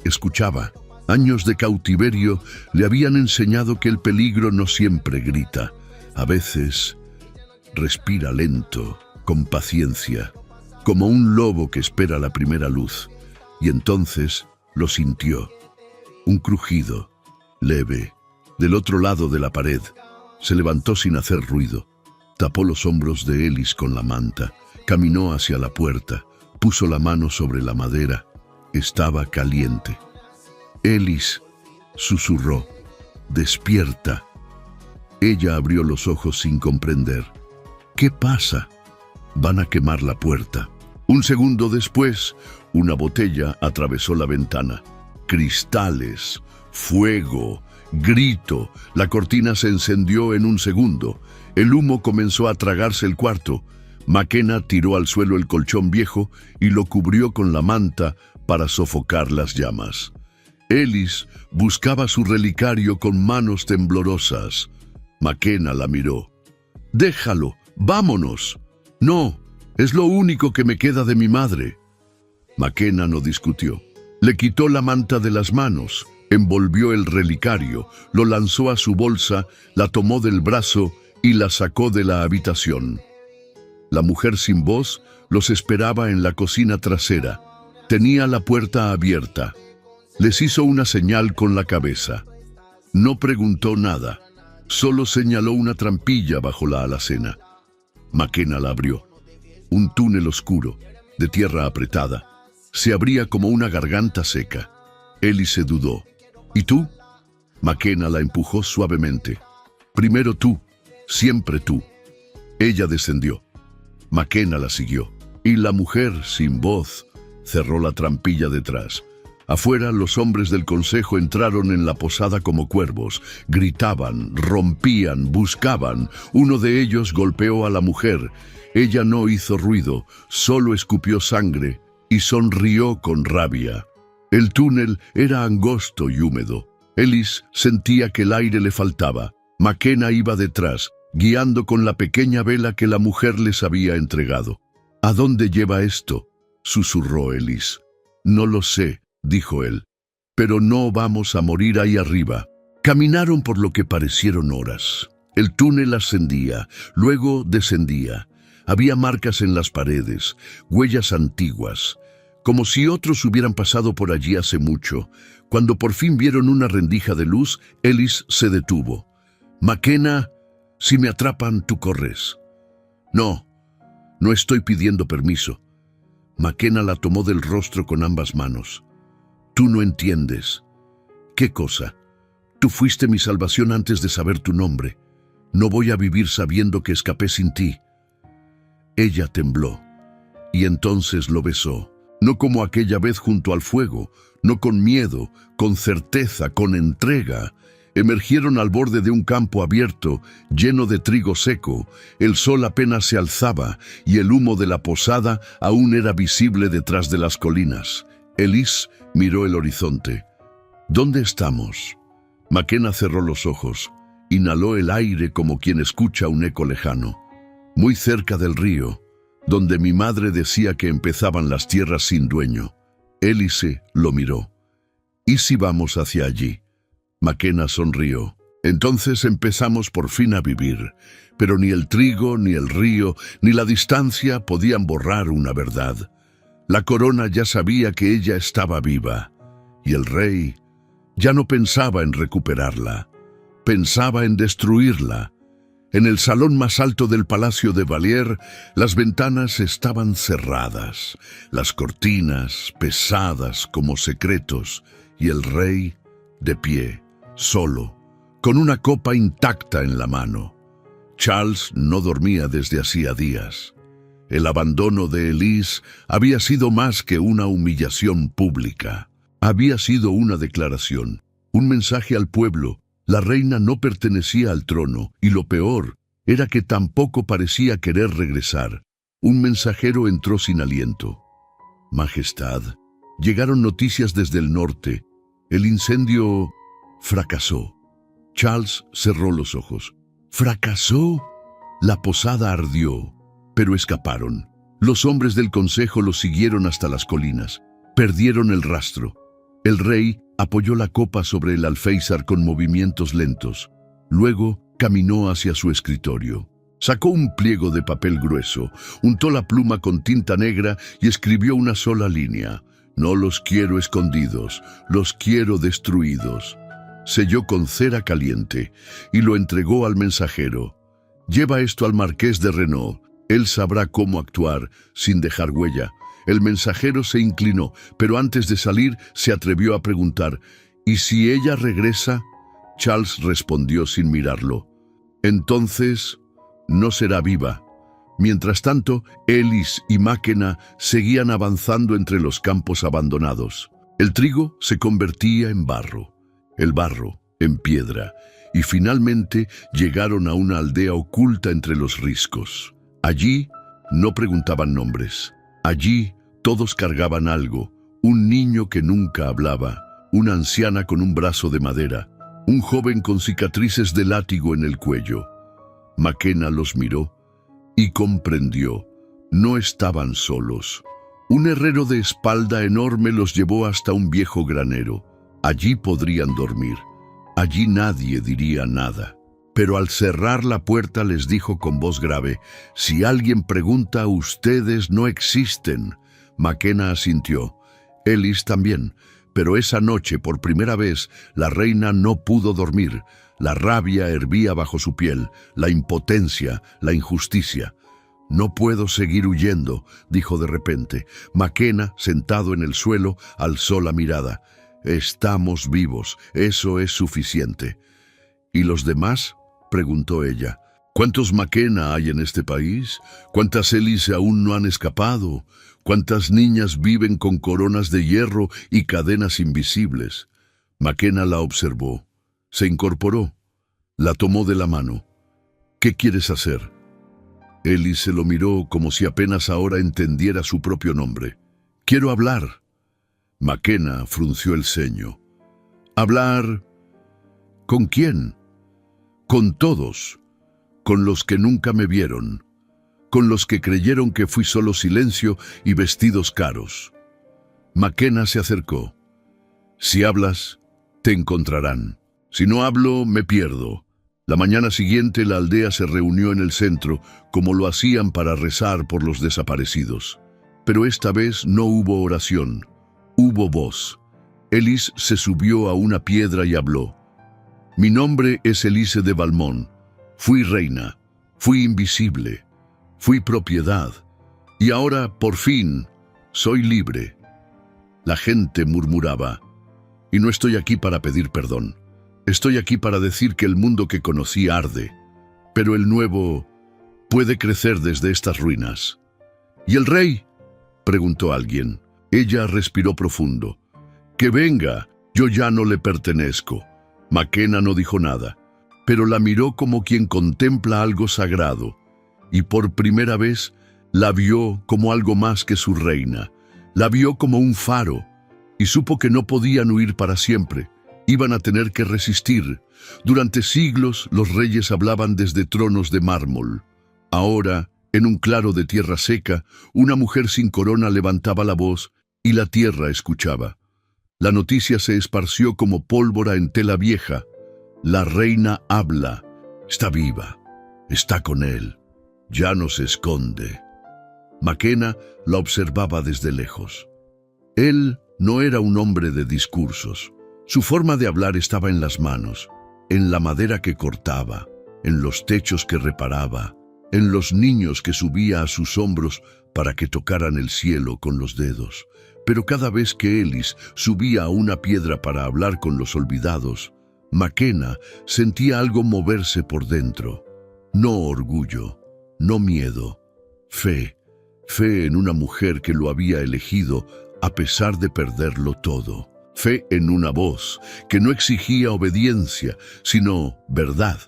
Speaker 1: Escuchaba. Años de cautiverio le habían enseñado que el peligro no siempre grita. A veces respira lento, con paciencia, como un lobo que espera la primera luz. Y entonces lo sintió. Un crujido, leve, del otro lado de la pared. Se levantó sin hacer ruido. Tapó los hombros de Elise con la manta. Caminó hacia la puerta. Puso la mano sobre la madera. Estaba caliente. «Elise», susurró, «despierta». Ella abrió los ojos sin comprender. «¿Qué pasa?» «Van a quemar la puerta». Un segundo después, una botella atravesó la ventana. Cristales, fuego, grito. La cortina se encendió en un segundo. El humo comenzó a tragarse el cuarto. Makena tiró al suelo el colchón viejo y lo cubrió con la manta para sofocar las llamas. Elise buscaba su relicario con manos temblorosas. Makena la miró. «Déjalo, vámonos». «No, es lo único que me queda de mi madre». Makena no discutió. Le quitó la manta de las manos, envolvió el relicario, lo lanzó a su bolsa, la tomó del brazo y la sacó de la habitación. La mujer sin voz los esperaba en la cocina trasera. Tenía la puerta abierta. Les hizo una señal con la cabeza. No preguntó nada, solo señaló una trampilla bajo la alacena. Makena la abrió. Un túnel oscuro, de tierra apretada, se abría como una garganta seca. Elise dudó. «¿Y tú?» Makena la empujó suavemente. «Primero tú, siempre tú». Ella descendió. Makena la siguió, y la mujer, sin voz, cerró la trampilla detrás. Afuera, los hombres del consejo entraron en la posada como cuervos. Gritaban, rompían, buscaban. Uno de ellos golpeó a la mujer. Ella no hizo ruido, solo escupió sangre y sonrió con rabia. El túnel era angosto y húmedo. Elise sentía que el aire le faltaba. Makena iba detrás, guiando con la pequeña vela que la mujer les había entregado. «¿A dónde lleva esto?», susurró Elise. «No lo sé», dijo él, «pero no vamos a morir ahí arriba». Caminaron por lo que parecieron horas. El túnel ascendía, luego descendía. Había marcas en las paredes, huellas antiguas, como si otros hubieran pasado por allí hace mucho. Cuando por fin vieron una rendija de luz, Elise se detuvo. «Makena, si me atrapan, tú corres». «No, no estoy pidiendo permiso». Makena la tomó del rostro con ambas manos. «Tú no entiendes». «¿Qué cosa?» «Tú fuiste mi salvación antes de saber tu nombre. No voy a vivir sabiendo que escapé sin ti». Ella tembló, y entonces lo besó. No como aquella vez junto al fuego, no con miedo, con certeza, con entrega. Emergieron al borde de un campo abierto, lleno de trigo seco. El sol apenas se alzaba, y el humo de la posada aún era visible detrás de las colinas. Elise miró el horizonte. «¿Dónde estamos?» Makena cerró los ojos. Inhaló el aire como quien escucha un eco lejano. «Muy cerca del río, donde mi madre decía que empezaban las tierras sin dueño. Hélice lo miró. ¿Y si vamos hacia allí? McKenna sonrió. Entonces empezamos por fin a vivir, pero ni el trigo, ni el río, ni la distancia podían borrar una verdad. La corona ya sabía que ella estaba viva, y el rey ya no pensaba en recuperarla, pensaba en destruirla. En el salón más alto del palacio de Valier, las ventanas estaban cerradas, las cortinas pesadas como secretos, y el rey de pie, solo, con una copa intacta en la mano. Charles no dormía desde hacía días. El abandono de Elise había sido más que una humillación pública. Había sido una declaración, un mensaje al pueblo. La reina no pertenecía al trono, y lo peor era que tampoco parecía querer regresar. Un mensajero entró sin aliento. Majestad, llegaron noticias desde el norte. El incendio fracasó. Charles cerró los ojos. ¿Fracasó? La posada ardió, pero escaparon. Los hombres del consejo los siguieron hasta las colinas. Perdieron el rastro. El rey apoyó la copa sobre el alféizar con movimientos lentos. Luego caminó hacia su escritorio. Sacó un pliego de papel grueso, untó la pluma con tinta negra y escribió una sola línea. No los quiero escondidos, los quiero destruidos. Selló con cera caliente y lo entregó al mensajero. Lleva esto al marqués de Renaud. Él sabrá cómo actuar sin dejar huella. El mensajero se inclinó, pero antes de salir se atrevió a preguntar, ¿y si ella regresa? Charles respondió sin mirarlo. Entonces, no será viva. Mientras tanto, Hélice y McKenna seguían avanzando entre los campos abandonados. El trigo se convertía en barro, el barro en piedra, y finalmente llegaron a una aldea oculta entre los riscos. Allí no preguntaban nombres. Allí todos cargaban algo, un niño que nunca hablaba, una anciana con un brazo de madera, un joven con cicatrices de látigo en el cuello. McKenna los miró y comprendió. No estaban solos. Un herrero de espalda enorme los llevó hasta un viejo granero. Allí podrían dormir. Allí nadie diría nada. Pero al cerrar la puerta les dijo con voz grave, «Si alguien pregunta, ustedes no existen». McKenna asintió. Hélice también. Pero esa noche, por primera vez, la reina no pudo dormir. La rabia hervía bajo su piel, la impotencia, la injusticia. «No puedo seguir huyendo», dijo de repente. McKenna, sentado en el suelo, alzó la mirada. «Estamos vivos, eso es suficiente». «¿Y los demás?», preguntó ella. «¿Cuántos McKenna hay en este país? ¿Cuántas Hélice aún no han escapado? ¿Cuántas niñas viven con coronas de hierro y cadenas invisibles?» McKenna la observó. Se incorporó. La tomó de la mano. «¿Qué quieres hacer?» Hélice lo miró como si apenas ahora entendiera su propio nombre. «Quiero hablar». McKenna frunció el ceño. «¿Hablar? ¿Con quién?» «Con todos. Con los que nunca me vieron. Con los que creyeron que fui solo silencio y vestidos caros». McKenna se acercó. «Si hablas, te encontrarán. Si no hablo, me pierdo». La mañana siguiente la aldea se reunió en el centro, como lo hacían para rezar por los desaparecidos. Pero esta vez no hubo oración, hubo voz. Hélice se subió a una piedra y habló. «Mi nombre es Hélice de Valmont. Fui reina, fui invisible, fui propiedad, y ahora, por fin, soy libre». La gente murmuraba, «Y no estoy aquí para pedir perdón. Estoy aquí para decir que el mundo que conocí arde, pero el nuevo puede crecer desde estas ruinas». «¿Y el rey?», preguntó alguien. Ella respiró profundo. «Que venga, yo ya no le pertenezco». McKenna no dijo nada, pero la miró como quien contempla algo sagrado, y por primera vez la vio como algo más que su reina. La vio como un faro, y supo que no podían huir para siempre. Iban a tener que resistir. Durante siglos los reyes hablaban desde tronos de mármol. Ahora En un claro de tierra seca, una mujer sin corona levantaba la voz y la tierra escuchaba. La noticia se esparció como pólvora en tela vieja. La reina habla. Está viva. Está con él. Ya no se esconde. Makena la observaba desde lejos. Él no era un hombre de discursos. Su forma de hablar estaba en las manos, en la madera que cortaba, en los techos que reparaba, en los niños que subía a sus hombros para que tocaran el cielo con los dedos. Pero cada vez que Elis subía a una piedra para hablar con los olvidados, Makena sentía algo moverse por dentro. No orgullo, no miedo, fe en una mujer que lo había elegido a pesar de perderlo todo. Fe en una voz que no exigía obediencia, sino verdad.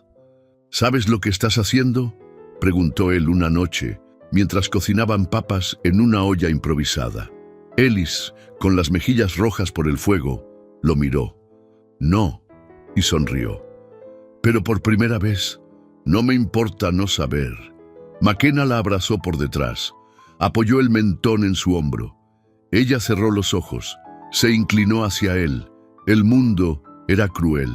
Speaker 1: ¿Sabes lo que estás haciendo?, preguntó él una noche, mientras cocinaban papas en una olla improvisada. Elis, con las mejillas rojas por el fuego, lo miró. No, y sonrió. Pero por primera vez, no me importa no saber. Makena la abrazó por detrás, apoyó el mentón en su hombro. Ella cerró los ojos, se inclinó hacia él. El mundo era cruel,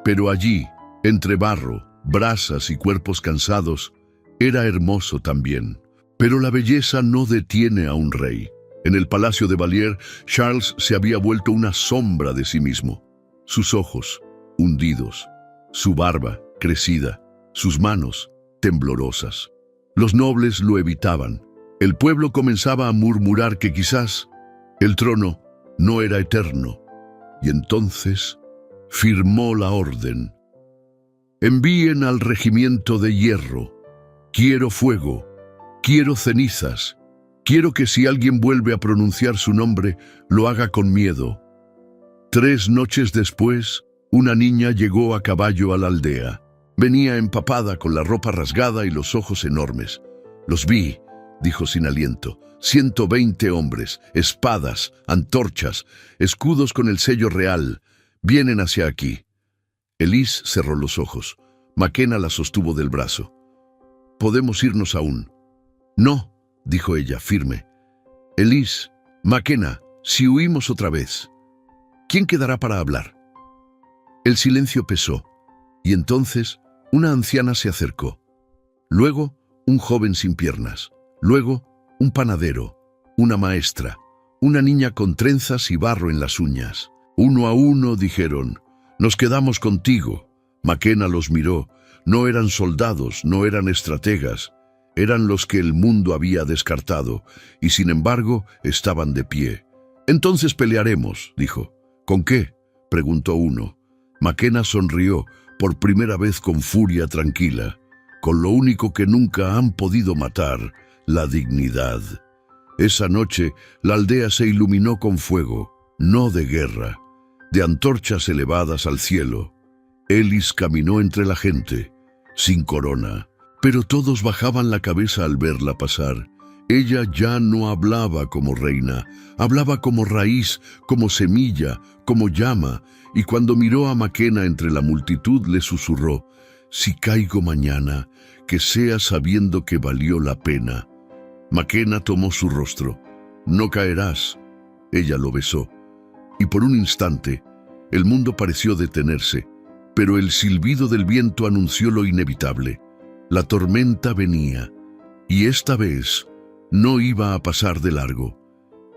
Speaker 1: pero allí, entre barro, brasas y cuerpos cansados, era hermoso también. Pero la belleza no detiene a un rey. En el palacio de Valier, Charles se había vuelto una sombra de sí mismo. Sus ojos, hundidos, su barba, crecida, sus manos, temblorosas. Los nobles lo evitaban. El pueblo comenzaba a murmurar que quizás el trono no era eterno. Y entonces firmó la orden. Envíen al regimiento de hierro. Quiero fuego, quiero cenizas, quiero que si alguien vuelve a pronunciar su nombre, lo haga con miedo. 3 noches después, una niña llegó a caballo a la aldea. Venía empapada con la ropa rasgada y los ojos enormes. Los vi, dijo sin aliento, 120 hombres, espadas, antorchas, escudos con el sello real. Vienen hacia aquí. Elis cerró los ojos. Makena la sostuvo del brazo. ¿Podemos irnos aún? No, dijo ella, firme. Elis, Makena, si huimos otra vez, ¿quién quedará para hablar? El silencio pesó, y entonces una anciana se acercó. Luego, un joven sin piernas. Luego, un panadero, una maestra, una niña con trenzas y barro en las uñas. Uno a uno dijeron, «Nos quedamos contigo». Makena los miró. No eran soldados, no eran estrategas, eran los que el mundo había descartado, y sin embargo estaban de pie. «Entonces pelearemos», dijo. «¿Con qué?», preguntó uno. Makena sonrió, por primera vez con furia tranquila, con lo único que nunca han podido matar, la dignidad. Esa noche la aldea se iluminó con fuego, no de guerra, de antorchas elevadas al cielo. Elis caminó entre la gente, sin corona, pero todos bajaban la cabeza al verla pasar. Ella ya no hablaba como reina, hablaba como raíz, como semilla, como llama, y cuando miró a Makena entre la multitud le susurró, «Si caigo mañana, que sea sabiendo que valió la pena». Makena tomó su rostro. «No caerás». Ella lo besó, y por un instante el mundo pareció detenerse, pero el silbido del viento anunció lo inevitable. La tormenta venía, y esta vez no iba a pasar de largo.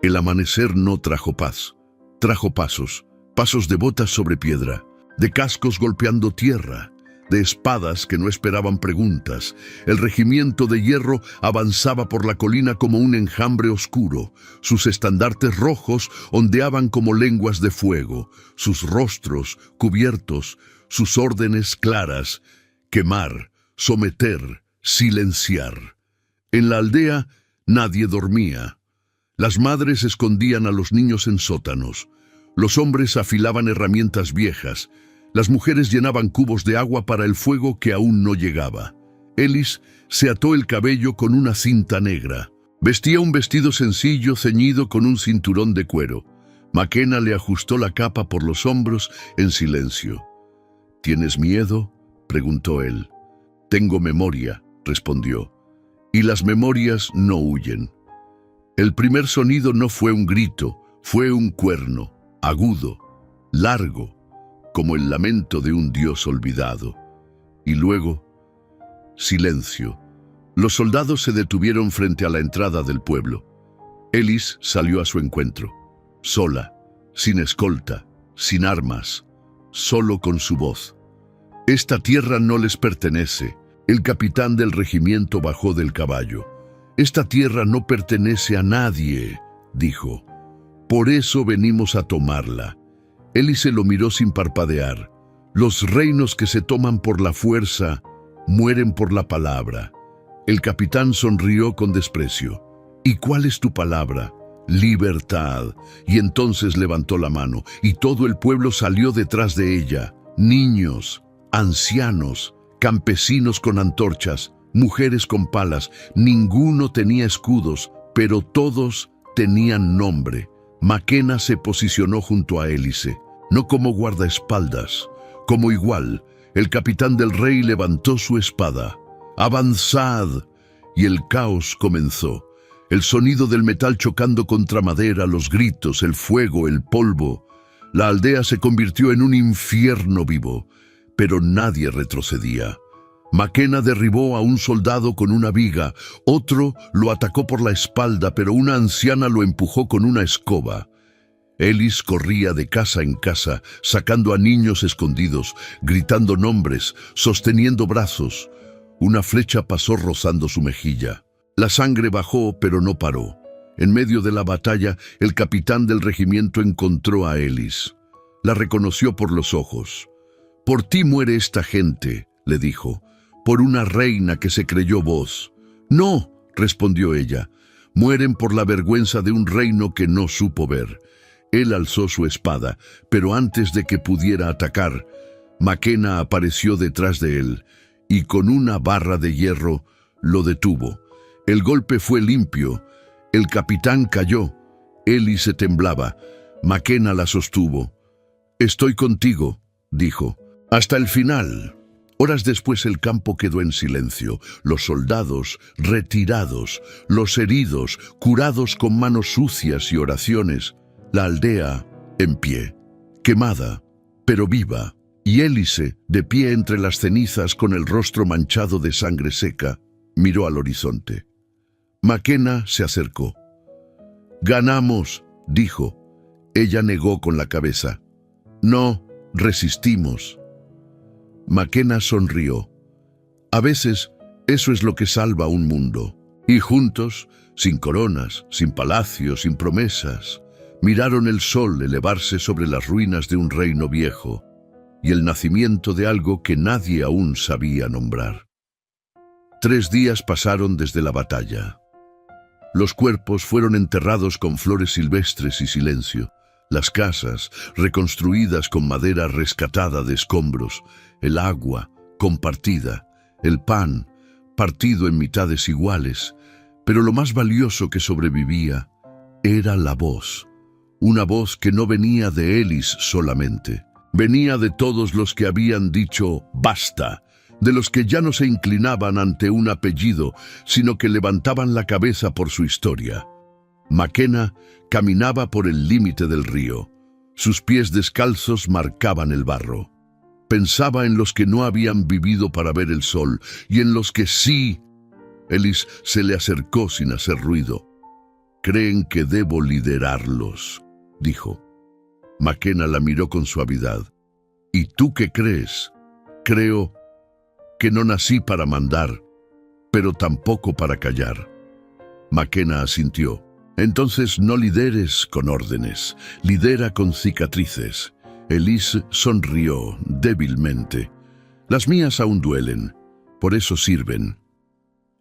Speaker 1: El amanecer no trajo paz, trajo pasos, pasos de botas sobre piedra, de cascos golpeando tierra, de espadas que no esperaban preguntas. El regimiento de hierro avanzaba por la colina como un enjambre oscuro. Sus estandartes rojos ondeaban como lenguas de fuego, sus rostros cubiertos, sus órdenes claras: quemar, someter, silenciar. En la aldea nadie dormía. Las madres escondían a los niños en sótanos. Los hombres afilaban herramientas viejas. Las mujeres llenaban cubos de agua para el fuego que aún no llegaba. Elis se ató el cabello con una cinta negra. Vestía un vestido sencillo ceñido con un cinturón de cuero. Makena le ajustó la capa por los hombros en silencio. «¿Tienes miedo?», preguntó él. «Tengo memoria», respondió. y las memorias no huyen. El primer sonido no fue un grito, fue un cuerno, agudo, largo, como el lamento de un dios olvidado. Y luego, silencio. Los soldados se detuvieron frente a la entrada del pueblo. Elis salió a su encuentro, sola, sin escolta, sin armas, solo con su voz. «Esta tierra no les pertenece». El capitán del regimiento bajó del caballo. «Esta tierra no pertenece a nadie», dijo. «Por eso venimos a tomarla». Elis se lo miró sin parpadear. «Los reinos que se toman por la fuerza mueren por la palabra». El capitán sonrió con desprecio. «¿Y cuál es tu palabra?» «Libertad». Y entonces levantó la mano, y todo el pueblo salió detrás de ella. Niños, ancianos, campesinos con antorchas, mujeres con palas. Ninguno tenía escudos, pero todos tenían nombre. Makena se posicionó junto a Élise, no como guardaespaldas, como igual. El capitán del rey levantó su espada. «¡Avanzad!» Y el caos comenzó. El sonido del metal chocando contra madera, los gritos, el fuego, el polvo. La aldea se convirtió en un infierno vivo, pero nadie retrocedía. Makena derribó a un soldado con una viga, otro lo atacó por la espalda, pero una anciana lo empujó con una escoba. Elis corría de casa en casa, sacando a niños escondidos, gritando nombres, sosteniendo brazos. Una flecha pasó rozando su mejilla. La sangre bajó, pero no paró. En medio de la batalla, el capitán del regimiento encontró a Elis. La reconoció por los ojos. «Por ti muere esta gente», le dijo, «por una reina que se creyó voz». «No», respondió ella, «mueren por la vergüenza de un reino que no supo ver». Él alzó su espada, pero antes de que pudiera atacar, Makena apareció detrás de él y con una barra de hierro lo detuvo. El golpe fue limpio. El capitán cayó. Elis se temblaba. Makena la sostuvo. «Estoy contigo», dijo, «hasta el final». Horas después el campo quedó en silencio, los soldados retirados, los heridos curados con manos sucias y oraciones, la aldea en pie, quemada, pero viva, y Élise, de pie entre las cenizas con el rostro manchado de sangre seca, miró al horizonte. Makena se acercó. «Ganamos», dijo. Ella negó con la cabeza. «No, resistimos». Makena sonrió. A veces, eso es lo que salva un mundo. Y juntos, sin coronas, sin palacios, sin promesas, miraron el sol elevarse sobre las ruinas de un reino viejo y el nacimiento de algo que nadie aún sabía nombrar. 3 días pasaron desde la batalla. Los cuerpos fueron enterrados con flores silvestres y silencio. Las casas, reconstruidas con madera rescatada de escombros, el agua, compartida, el pan, partido en mitades iguales, pero lo más valioso que sobrevivía era la voz. Una voz que no venía de Elis solamente, venía de todos los que habían dicho «basta», de los que ya no se inclinaban ante un apellido, sino que levantaban la cabeza por su historia. Makena caminaba por el límite del río. Sus pies descalzos marcaban el barro. Pensaba en los que no habían vivido para ver el sol y en los que sí. Elis se le acercó sin hacer ruido. «Creen que debo liderarlos», dijo. Makena la miró con suavidad. «¿Y tú qué crees?» «Creo que no nací para mandar, pero tampoco para callar». Makena asintió. «Entonces no lideres con órdenes, lidera con cicatrices». Elis sonrió débilmente. «Las mías aún duelen, por eso sirven».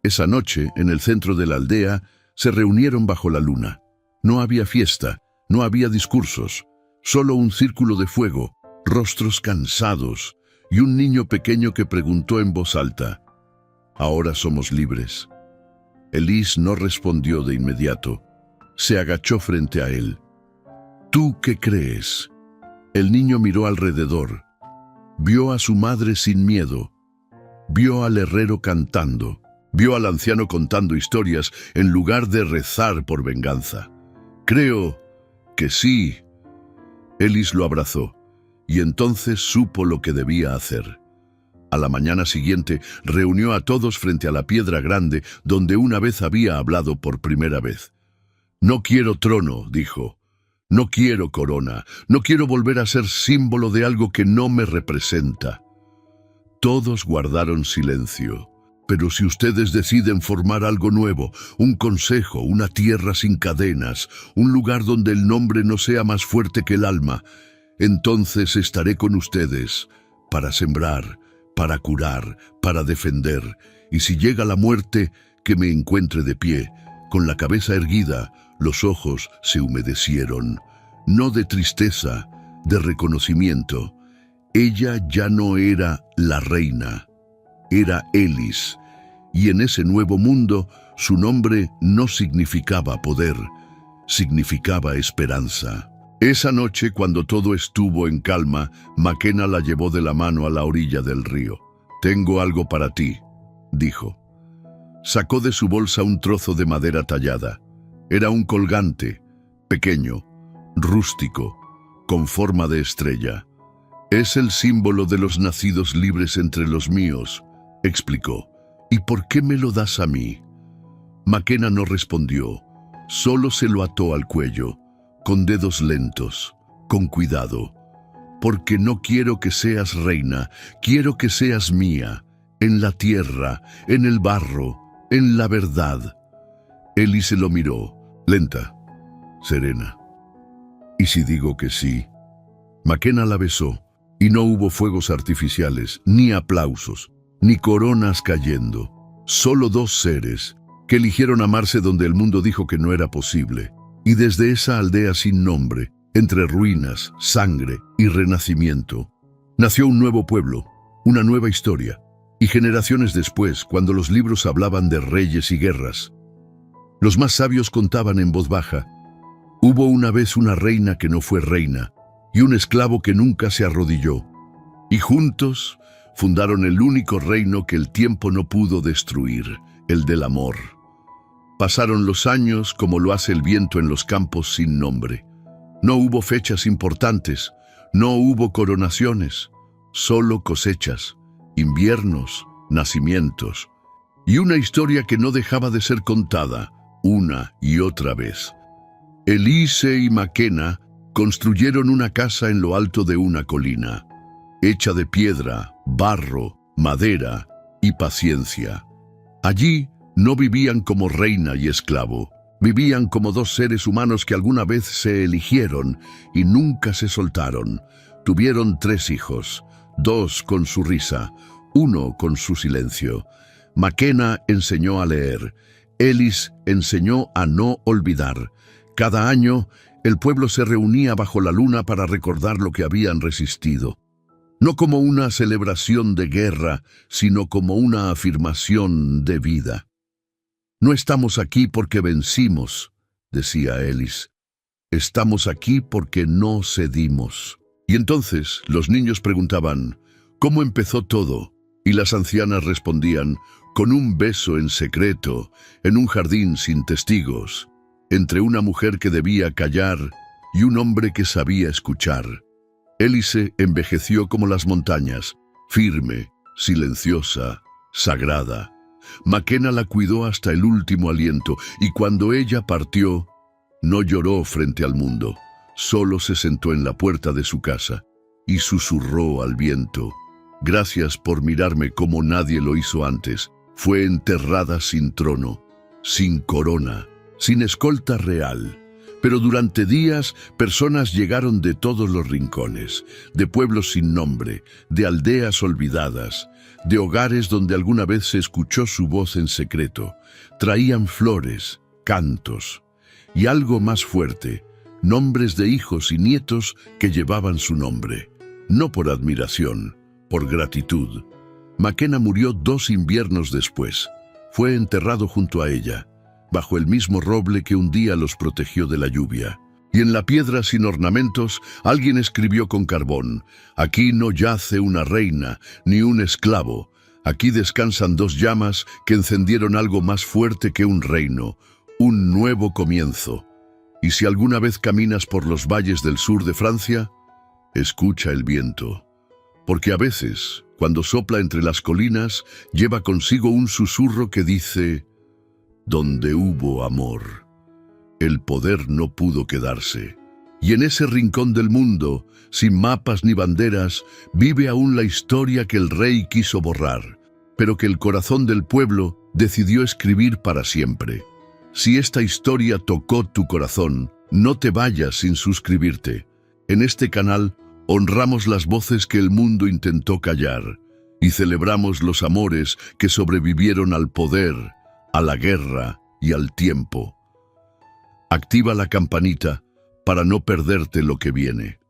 Speaker 1: Esa noche, en el centro de la aldea, se reunieron bajo la luna. No había fiesta, no había discursos, solo un círculo de fuego, rostros cansados y un niño pequeño que preguntó en voz alta: «¿Ahora somos libres?». Elis no respondió de inmediato. Se agachó frente a él. «¿Tú qué crees?». El niño miró alrededor. Vio a su madre sin miedo. Vio al herrero cantando. Vio al anciano contando historias en lugar de rezar por venganza. «Creo que sí». Ellis lo abrazó, y entonces supo lo que debía hacer. A la mañana siguiente reunió a todos frente a la piedra grande donde una vez había hablado por primera vez. «No quiero trono», dijo. «No quiero corona. No quiero volver a ser símbolo de algo que no me representa». Todos guardaron silencio. «Pero si ustedes deciden formar algo nuevo, un consejo, una tierra sin cadenas, un lugar donde el nombre no sea más fuerte que el alma, entonces estaré con ustedes para sembrar, para curar, para defender, y si llega la muerte, que me encuentre de pie, con la cabeza erguida». Los ojos se humedecieron, no de tristeza, de reconocimiento. Ella ya no era la reina, era Ellis, y en ese nuevo mundo su nombre no significaba poder, significaba esperanza. Esa noche, cuando todo estuvo en calma, McKenna la llevó de la mano a la orilla del río. «Tengo algo para ti», dijo. Sacó de su bolsa un trozo de madera tallada. Era un colgante, pequeño, rústico, con forma de estrella. «Es el símbolo de los nacidos libres entre los míos», explicó. «¿Y por qué me lo das a mí?» McKenna no respondió, solo se lo ató al cuello, con dedos lentos, con cuidado. «Porque no quiero que seas reina, quiero que seas mía, en la tierra, en el barro, en la verdad». Ellis se lo miró, lenta, serena. «¿Y si digo que sí?» McKenna la besó, y no hubo fuegos artificiales, ni aplausos, ni coronas cayendo. Solo dos seres que eligieron amarse donde el mundo dijo que no era posible. Y desde esa aldea sin nombre, entre ruinas, sangre y renacimiento, nació un nuevo pueblo, una nueva historia. Y generaciones después, cuando los libros hablaban de reyes y guerras, los más sabios contaban en voz baja: «Hubo una vez una reina que no fue reina, y un esclavo que nunca se arrodilló. Y juntos fundaron el único reino que el tiempo no pudo destruir, el del amor». Pasaron los años como lo hace el viento en los campos sin nombre. No hubo fechas importantes, no hubo coronaciones, solo cosechas, inviernos, nacimientos, y una historia que no dejaba de ser contada una y otra vez. Ellis y McKenna construyeron una casa en lo alto de una colina, hecha de piedra, barro, madera y paciencia. Allí no vivían como reina y esclavo, vivían como dos seres humanos que alguna vez se eligieron y nunca se soltaron. Tuvieron 3 hijos, 2 con su risa, 1 con su silencio. McKenna enseñó a leer, Ellis enseñó a no olvidar. Cada año, el pueblo se reunía bajo la luna para recordar lo que habían resistido. No como una celebración de guerra, sino como una afirmación de vida. «No estamos aquí porque vencimos», decía Ellis. «Estamos aquí porque no cedimos». Y entonces los niños preguntaban: «¿Cómo empezó todo?» Y las ancianas respondían: «Con un beso en secreto, en un jardín sin testigos, entre una mujer que debía callar y un hombre que sabía escuchar». Ellis envejeció como las montañas, firme, silenciosa, sagrada. McKenna la cuidó hasta el último aliento, y cuando ella partió, no lloró frente al mundo, solo se sentó en la puerta de su casa y susurró al viento: «Gracias por mirarme como nadie lo hizo antes». Fue enterrada sin trono, sin corona, sin escolta real. Pero durante días, personas llegaron de todos los rincones, de pueblos sin nombre, de aldeas olvidadas, de hogares donde alguna vez se escuchó su voz en secreto. Traían flores, cantos y algo más fuerte, nombres de hijos y nietos que llevaban su nombre. No por admiración, por gratitud. McKenna murió 2 inviernos después. Fue enterrado junto a ella, bajo el mismo roble que un día los protegió de la lluvia. Y en la piedra sin ornamentos, alguien escribió con carbón: «Aquí no yace una reina, ni un esclavo. Aquí descansan dos llamas que encendieron algo más fuerte que un reino, un nuevo comienzo. Y si alguna vez caminas por los valles del sur de Francia, escucha el viento. Porque a veces, cuando sopla entre las colinas, lleva consigo un susurro que dice: donde hubo amor, el poder no pudo quedarse. Y en ese rincón del mundo, sin mapas ni banderas, vive aún la historia que el rey quiso borrar, pero que el corazón del pueblo decidió escribir para siempre. Si esta historia tocó tu corazón, no te vayas sin suscribirte. En este canal honramos las voces que el mundo intentó callar y celebramos los amores que sobrevivieron al poder, a la guerra y al tiempo. Activa la campanita para no perderte lo que viene.